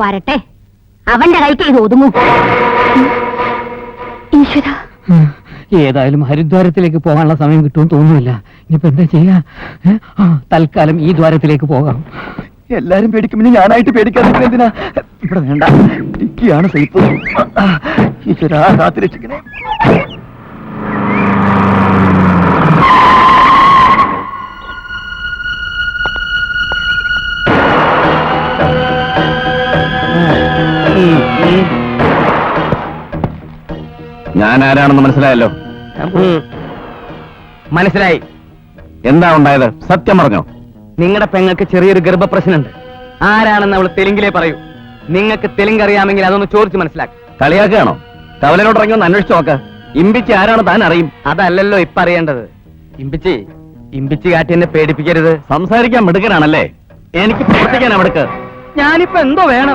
വരട്ടെ, അവന്റെ കൈക്ക് ഇത് ഒതുങ്ങും. ഈശ്വര, ഏതായാലും ഹരിദ്വാരത്തിലേക്ക് പോകാനുള്ള സമയം കിട്ടുമെന്ന് തോന്നുന്നില്ല. ഇനിയിപ്പോ എന്താ ചെയ്യാ? തൽക്കാലം ഈ ദ്വാരത്തിലേക്ക് പോകാം. എല്ലാരും പേടിക്കും, ഞാനായിട്ട് പേടിക്കാതെ എന്തിനാ? ഇവിടെ വേണ്ട, ഇരിക്കുകയാണ് സൈപ്പ്. ഈശ്വരാ, കാത്തിരക്ഷിക്കണേ. ഞാൻ ആരാണെന്ന് മനസ്സിലായല്ലോ. മനസ്സിലായി. എന്താ ഉണ്ടായത്? സത്യം പറഞ്ഞോ. നിങ്ങളുടെ പെങ്ങൾക്ക് ചെറിയൊരു ഗർഭപ്രശ്നമുണ്ട്. ആരാണെന്ന് അവൾ തെലുങ്കിലേ പറയൂ. നിങ്ങൾക്ക് തെലുങ്ക് അറിയാമെങ്കിൽ അതൊന്ന് ചോദിച്ച് മനസ്സിലാക്കി. കളിയാക്കുകയാണോ? കവലനോട് ഇറങ്ങി ഒന്ന് അന്വേഷിച്ച് നോക്ക്. ഇമ്പിച്ചി ആരാണ് താൻ അറിയും. അതല്ലല്ലോ ഇപ്പൊ അറിയേണ്ടത്. ഇമ്പിച്ചി കാട്ടി എന്നെ പേടിപ്പിക്കരുത്. സംസാരിക്കാൻ മിടുക്കനാണല്ലേ? എനിക്ക് പ്രവർത്തിക്കാനാ മിടുക്ക്. ഞാനിപ്പോ എന്തോ വേണം?